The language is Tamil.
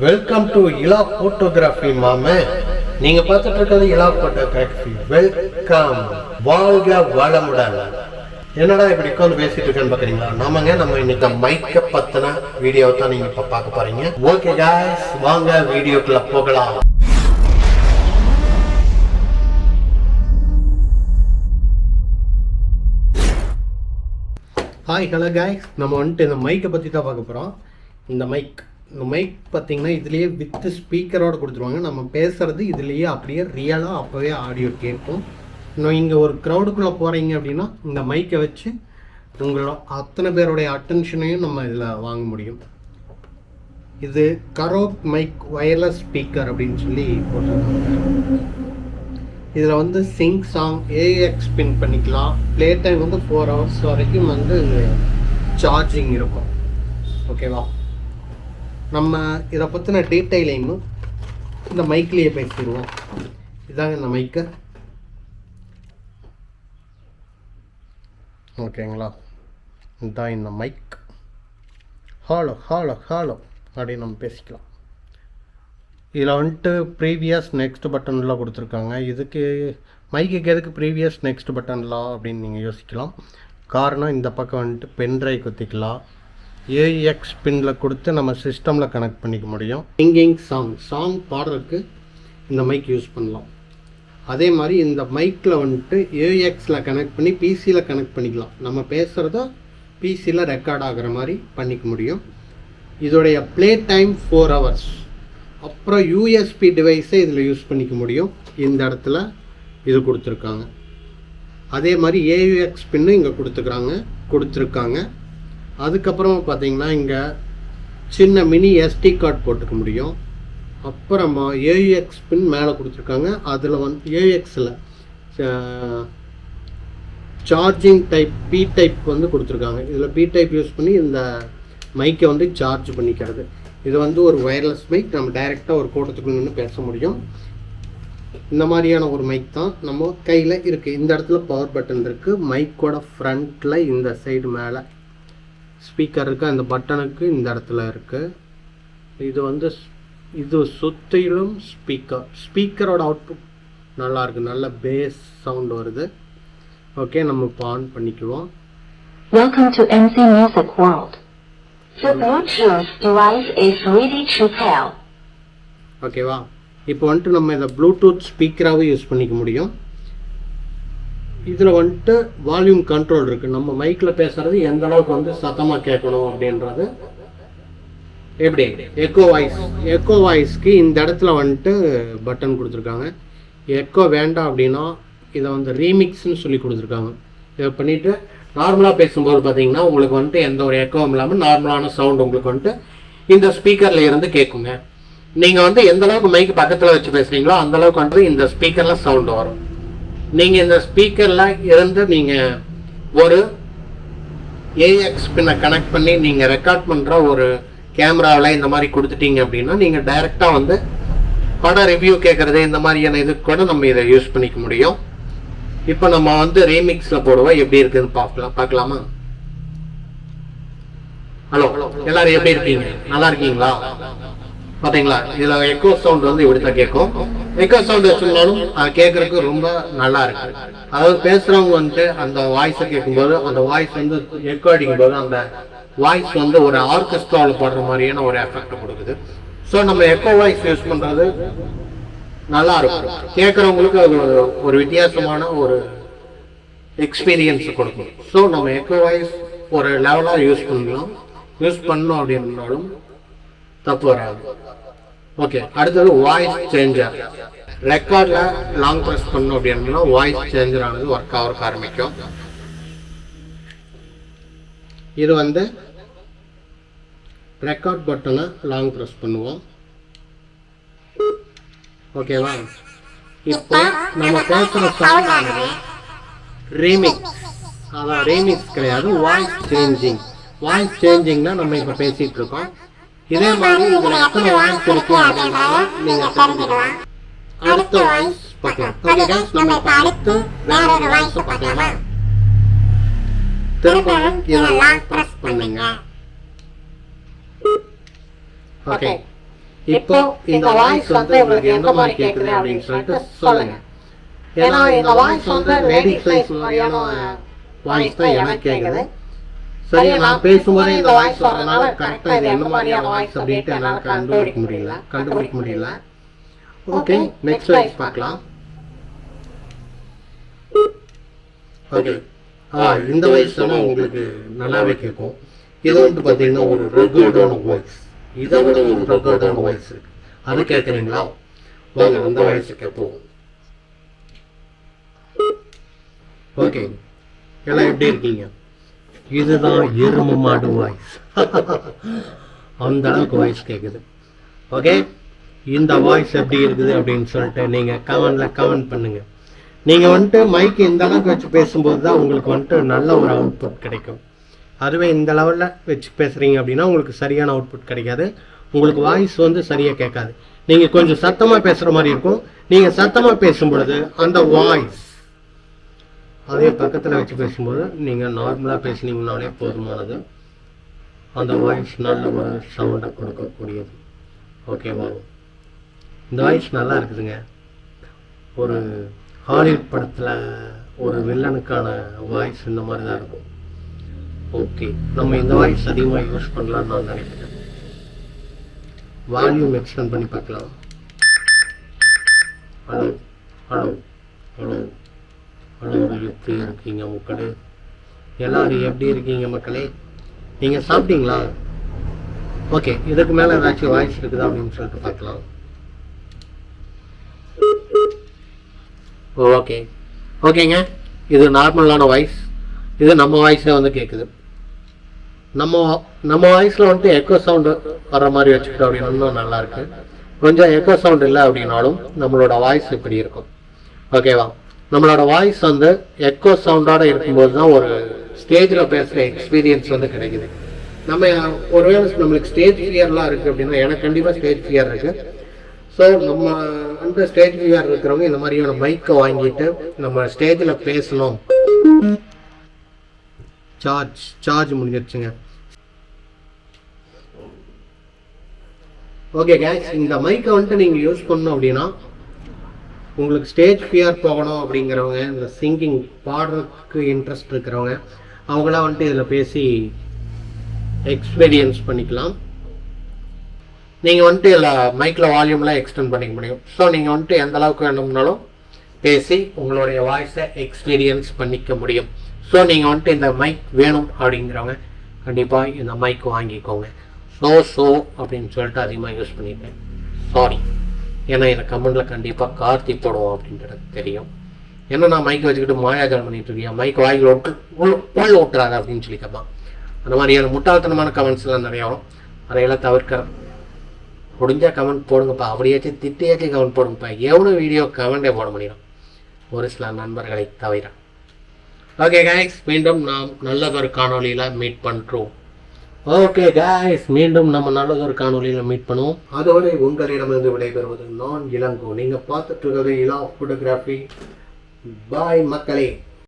வெல்கம் டு இலா போட்டோகிராஃபி மாமே. நீங்க பார்த்துட்டு இருக்கிறது இலா போட்டோகிராஃபி. வெல்கம், வாழ்க வளமுடன். என்னடா இப்படி உட்காந்து பேசிட்டு இருக்கேன்னு பாக்குறீங்களா? நம்ம இன்னைக்கு மைக்க பத்தின வீடியோ தான் நீங்க இப்ப பார்க்க போறீங்க. ஓகே गाइस, வாங்க வீடியோக்குள்ள போகலாம். ஹாய், ஹலோ गाइस, நம்ம வந்துட்டு இந்த மைக்கை பற்றி தான் பார்க்க போகிறோம். இந்த மைக் பார்த்தீங்கன்னா இதுலேயே வித் ஸ்பீக்கரோடு கொடுத்துருவாங்க. நம்ம பேசுகிறது இதுலேயே அப்படியே ரியலாக அப்போவே ஆடியோ கேட்கும். இன்னும் இங்கே ஒரு க்ரௌடுக்குள்ளே போகிறீங்க அப்படின்னா இந்த மைக்கை வச்சு உங்களோட அத்தனை பேருடைய அட்டென்ஷனையும் நம்ம இதில் வாங்க முடியும். இது கரோக் மைக் வயர்லெஸ் ஸ்பீக்கர் அப்படின்னு சொல்லி போட்டிருக்காங்க. இதில் வந்து சிங் சாங் ஏஎக்ஸ் பின் பண்ணிக்கலாம். ப்ளே டைம் வந்து 4 hours வரைக்கும் வந்து சார்ஜிங் இருக்கும். ஓகேவா? நம்ம இதை பற்றின டீட்டெயிலையும் இந்த மைக்லேயே பேசிடுவோம். இதாங்க இந்த மைக்கு. ஓகேங்களா? இதுதான் இந்த மைக். ஹாலோ ஹாலோ ஹாலோ அப்படின்னு நம்ம பேசிக்கலாம். இதில் வந்துட்டு ப்ரீவியஸ் நெக்ஸ்ட் பட்டன்லாம் கொடுத்துருக்காங்க. இதுக்கு மைக்குக்கு எதுக்கு ப்ரீவியஸ் நெக்ஸ்ட் பட்டன்லாம் அப்படின்னு நீங்கள் யோசிக்கலாம். காரணம், இந்த பக்கம் வந்துட்டு பென்ட்ரைவ் குத்திக்கலாம். ஏஎக்ஸ் பின்னில் கொடுத்து நம்ம சிஸ்டமில் கனெக்ட் பண்ணிக்க முடியும். சிங்கிங் சாங் பாடுறதுக்கு இந்த மைக் யூஸ் பண்ணலாம். அதே மாதிரி இந்த மைக்கில் வந்துட்டு ஏஎக்ஸில் கனெக்ட் பண்ணி பிசியில் கனெக்ட் பண்ணிக்கலாம். நம்ம பேசுகிறத பிசியில் ரெக்கார்ட் ஆகிற மாதிரி பண்ணிக்க முடியும். இதோடைய ப்ளே டைம் 4 hours. அப்புறம் யூஎஸ்பி டிவைஸை இதில் யூஸ் பண்ணிக்க முடியும். இந்த இடத்துல இது கொடுத்துருக்காங்க. அதே மாதிரி ஏயுஎக்ஸ் பின்னு இங்கே கொடுத்துருக்காங்க. அதுக்கப்புறம் பார்த்தீங்கன்னா இங்கே சின்ன மினி எஸ்டி கார்டு போட்டுக்க முடியும். அப்புறமா ஏயுஎக்ஸ் பின் மேலே கொடுத்துருக்காங்க. அதில் வந்து ஏயுஎக்ஸில் சார்ஜிங் டைப் பி டைப் வந்து கொடுத்துருக்காங்க. இதில் பி டைப் யூஸ் பண்ணி இந்த மைக்கை வந்து சார்ஜ் பண்ணிக்கிறது. இது வந்து ஒரு வயர்லெஸ் மைக். நம்ம டைரெக்டாக ஒரு கூட்டத்துக்குள்ள நின்று பேச முடியும். இந்த மாதிரியான ஒரு மைக் தான் நம்ம கையில் இருக்குது. இந்த இடத்துல பவர் பட்டன் இருக்குது. மைக்கோட ஃப்ரண்ட்டில் இந்த சைடு மேலே ஸ்பீக்கர் இருக்குது. அந்த பட்டனுக்கு இந்த இடத்துல இருக்குது. இது வந்து இது சுற்றிலும் ஸ்பீக்கரோட அவுட்புட் நல்லாயிருக்கு. நல்ல பேஸ் சவுண்ட் வருது. ஓகே, நம்ம இப்போ ஆன் பண்ணிக்குவோம். Welcome to MC Music World. The Bluetooth device is ready to pair. ஓகேவா? இப்போ வந்துட்டு நம்ம இதை ப்ளூடூத் ஸ்பீக்கராகவே யூஸ் பண்ணிக்க முடியும். இதில் வந்துட்டு வால்யூம் கண்ட்ரோல் இருக்குது. நம்ம மைக்கில் பேசுகிறது எந்த அளவுக்கு வந்து சத்தமாக கேட்கணும் அப்படின்றது. எப்படி எக்கோ வாய்ஸ்க்கு இந்த இடத்துல வந்துட்டு பட்டன் கொடுத்துருக்காங்க. எக்கோ வேண்டாம் அப்படின்னா இதை வந்து ரீமிக்ஸ்னு சொல்லி கொடுத்துருக்காங்க. இதை பண்ணிவிட்டு நார்மலாக பேசும்போது பார்த்தீங்கன்னா உங்களுக்கு வந்துட்டு எந்த ஒரு எக்கோவும் இல்லாமல் நார்மலான சவுண்ட் உங்களுக்கு வந்துட்டு இந்த ஸ்பீக்கரில் இருந்து கேட்குங்க. நீங்கள் வந்து எந்த அளவுக்கு மைக்கு பக்கத்தில் வச்சு பேசுகிறீங்களோ அந்த அளவுக்கு வந்துட்டு இந்த ஸ்பீக்கரில் சவுண்டு வரும். நீங்கள் இந்த ஸ்பீக்கரில் இருந்து நீங்கள் ஒரு ஏஎக்ஸ் பின்னை கனெக்ட் பண்ணி நீங்கள் ரெக்கார்ட் பண்ணுற ஒரு கேமராவில் இந்த மாதிரி கொடுத்துட்டீங்க அப்படின்னா நீங்கள் டைரெக்டாக வந்து படம் ரிவ்யூ கேட்குறது இந்த மாதிரியான இதுக்கு கூட நம்ம இதை யூஸ் பண்ணிக்க முடியும். இப்போ நம்ம வந்து ரீமிக்ஸில் போடுவோம். எப்படி இருக்குதுன்னு பார்க்கலாமா? ஹலோ, எல்லாரும் எப்படி இருக்கீங்க? நல்லா இருக்கீங்களா? பார்த்தீங்களா? இதில் எக்கோ சவுண்ட் வந்து இப்படி தான் கேட்கும். எக்கோ சவுண்ட் வச்சுருந்தாலும் அது கேட்குறதுக்கு ரொம்ப நல்லா இருக்கு. அதாவது பேசுகிறவங்க வந்துட்டு அந்த வாய்ஸை கேட்கும்போது அந்த வாய்ஸ் வந்து எக்கோ அடிக்கும்போது அந்த வாய்ஸ் வந்து ஒரு ஆர்கெஸ்ட்ராவில் பாடுற மாதிரியான ஒரு எஃபெக்ட் கொடுக்குது. ஸோ நம்ம எக்கோ வாய்ஸ் யூஸ் பண்ணுறது நல்லா இருக்கும். கேட்குறவங்களுக்கு அது ஒரு வித்தியாசமான ஒரு எக்ஸ்பீரியன்ஸ் கொடுக்கும். ஸோ நம்ம எக்கோ வாய்ஸ் ஒரு லெவலாக யூஸ் பண்ணோம் அப்படின்னாலும் தப்பு வராது. ஓகே, அடுத்தது வாய்ஸ் சேஞ்சர். ரெக்கார்டில் லாங் ப்ரெஸ் பண்ணோம் அப்படின்னா வாய்ஸ் சேஞ்சர் ஆனது ஒர்க் ஆரம்பிக்கும். இது வந்து ரெக்கார்ட் பட்டனை லாங் ப்ரெஸ் பண்ணுவோம். ஓகேவா? இப்போ நம்ம பேசுகிற சவுண்ட் ஆனது ரீமிக்ஸ். அதான் ரீமிக்ஸ் கிடையாது, வாய்ஸ் சேஞ்சிங்னா நம்ம இப்போ பேசிகிட்டு இருக்கோம். இதே மாதிரி இதில் எத்தனை வாய்ஸ் இருக்கு அப்படின்னா நீங்கள் தெரிஞ்சுக்கலாம். அடுத்த வாய்ஸ் பார்க்கலாம். ஓகே गाइस, நம்ம இப்போ அடுத்து வேற ஒரு வாய்ஸ் பார்க்கலாமா? திரும்ப இதை லாங் ப்ரெஸ் பண்ணுங்க. ஓகே, இப்போ இந்த வாய்ஸ் வந்து உங்களுக்கு எந்த மாதிரி கேட்குது அப்படின்னு சொல்லிட்டு சொல்லுங்க. ஏன்னா இந்த வாய்ஸ் வந்து லேடிஸ் மாதிரியான வாய்ஸ் தான் எனக்கு கேட்குது. சரி, நான் பேசும்போது இந்த வாய்ஸ் வரதுனால கரெக்டாக இது எந்த மாதிரியான வாய்ஸ் அப்படின்ட்டு என்னால் கண்டுபிடிக்க முடியல. ஓகே, நெக்ஸ்ட் வாய்ஸ் பார்க்கலாம். ஓகே, இந்த வாய்ஸ் தானே உங்களுக்கு நல்லாவே கேட்கும். இது வந்து பார்த்தீங்கன்னா ஒரு ரெக்கார்டான வாய்ஸ், இதை விட ஒரு ரெக்கார்டான வாய்ஸ் இருக்கு, அது கேட்குறீங்களா? வாங்க அந்த வாய்ஸ் கேட்போம். ஓகே, எல்லாம் எப்படி இருக்கீங்க? இதுதான் எருமை மாடு வாய்ஸ். அந்த அளவுக்கு வாய்ஸ் கேட்குது. ஓகே, இந்த வாய்ஸ் எப்படி இருக்குது அப்படின்னு சொல்லிட்டு நீங்கள் கமெண்ட் பண்ணுங்க. நீங்கள் வந்துட்டு மைக் இந்த அளவுக்கு வச்சு பேசும்போது தான் உங்களுக்கு வந்துட்டு நல்ல ஒரு அவுட்புட் கிடைக்கும். அதுவே இந்த லெவலில் வச்சு பேசுகிறீங்க அப்படின்னா உங்களுக்கு சரியான அவுட்புட் கிடைக்காது. உங்களுக்கு வாய்ஸ் வந்து சரியாக கேட்காது. நீங்கள் கொஞ்சம் சத்தமாக பேசுகிற மாதிரி இருக்கும். நீங்கள் சத்தமாக பேசும்பொழுது அந்த வாய்ஸ் அதே பக்கத்தில் வச்சு பேசும்போது நீங்கள் நார்மலாக பேசுனீங்கனாலே போதுமானது. அந்த வாய்ஸ் நல்ல ஒரு சவுண்டை கொடுக்கக்கூடியது. ஓகேவா? இந்த வாய்ஸ் நல்லா இருக்குதுங்க. ஒரு ஹாலிவுட் படத்தில் ஒரு வில்லனுக்கான வாய்ஸ் இந்த மாதிரி தான் இருக்கும். ஓகே, நம்ம இந்த வாய்ஸ் அதிகமாக யூஸ் பண்ணலான்னு நான் நினைக்கிறேன். வால்யூம் எக்ஸ்டெண்ட் பண்ணி பார்க்கலாம். ஹலோ ஹலோ ஹலோ ஹலோ, எப்படி இருக்கீங்க மக்களே? எல்லாரும் எப்படி இருக்கீங்க மக்களே? நீங்கள் சாப்பிட்டீங்களா? ஓகே, இதுக்கு மேலே ஏதாச்சும் வாய்ஸ் இருக்குதா அப்படின்னு சொல்லிட்டு பார்க்கலாம். ஓகேங்க, இது நார்மலான வாய்ஸ். இது நம்ம வாய்ஸே வந்து கேட்குது. நம்ம வாய்ஸில் வந்துட்டு எக்கோ சவுண்டு வர்ற மாதிரி வச்சுக்கிட்டோம் அப்படின்னு இன்னும் நல்லாயிருக்கு. கொஞ்சம் எக்கோ சவுண்ட் இல்லை அப்படின்னாலும் நம்மளோட வாய்ஸ் இப்படி இருக்கும். ஓகேவா? நம்மளோட வாய்ஸ் வந்து எக்கோ சவுண்டோடு இருக்கும்போது தான் ஒரு ஸ்டேஜில் பேசுகிற எக்ஸ்பீரியன்ஸ் வந்து கிடைக்குது. நம்ம ஒருவேளை நம்மளுக்கு ஸ்டேஜ் ஃபியர்லாம் இருக்குது அப்படின்னா, எனக்கு கண்டிப்பாக ஸ்டேஜ் ஃபியர் இருக்குது. ஸோ நம்ம அந்த ஸ்டேஜ் ஃபியர் இருக்கிறவங்க இந்த மாதிரியான மைக்கை வாங்கிட்டு நம்ம ஸ்டேஜில் பேசணும். சார்ஜ் முடிஞ்சிருச்சுங்க. ஓகே கைஸ், இந்த மைக்கை வந்துட்டு நீங்கள் யூஸ் பண்ணணும் அப்படின்னா உங்களுக்கு ஸ்டேஜ் ஃபியர் போகணும் அப்படிங்கிறவங்க, இந்த சிங்கிங் பாடுறதுக்கு இன்ட்ரெஸ்ட் இருக்கிறவங்க, அவங்களாம் வந்துட்டு இதில் பேசி எக்ஸ்பீரியன்ஸ் பண்ணிக்கலாம். நீங்கள் வந்துட்டு இதில் மைக்கில் வால்யூம்லாம் எக்ஸ்டெண்ட் பண்ணிக்க முடியும். ஸோ நீங்கள் வந்துட்டு எந்த அளவுக்கு வேணும்னாலும் பேசி உங்களுடைய வாய்ஸை எக்ஸ்பீரியன்ஸ் பண்ணிக்க முடியும். ஸோ நீங்கள் வந்துட்டு இந்த மைக் வேணும் அப்படிங்கிறவங்க கண்டிப்பாக இந்த மைக் வாங்கிக்கோங்க. ஸோ அப்படின்னு சொல்லிட்டு அதிகமாக யூஸ் பண்ணிட்டேன், சாரி. ஏன்னா இந்த கமெண்டில் கண்டிப்பாக கார்த்தி போடுவோம் அப்படின்றது தெரியும். ஏன்னா நான் மைக்கை வச்சுக்கிட்டு மாயாஜாலம் பண்ணிட்டு இருக்கேன், மைக் வாங்கி ஓட்டுறாங்க அப்படின்னு சொல்லி கேட்பான். அந்த மாதிரியான முட்டாள்தனமான கமெண்ட்ஸ்லாம் நிறையா வரும். அதையெல்லாம் தவிர்க்கிறேன். முடிஞ்சால் கமெண்ட் போடுங்கப்பா, அப்படியாச்சும் திட்டியாச்சும் கமெண்ட் போடுங்கப்பா. எவ்வளோ வீடியோ கமெண்டே போட முடியும் ஒரு சில நண்பர்களை தவிர. ஓகே கைஸ், மீண்டும் நாம் நல்லதொரு காணொலியில் மீட் பண்ணுறோம். ஓகே கைஸ், மீண்டும் நம்ம நல்லதொரு காணொலியில் மீட் பண்ணுவோம். அதோடு உங்களிடமிருந்து விடைபெறுவது நான் இளங்கோ. நீங்கள் பார்த்துட்டு இருக்கிறது இலா ஃபோட்டோகிராஃபி. பாய் மக்களே.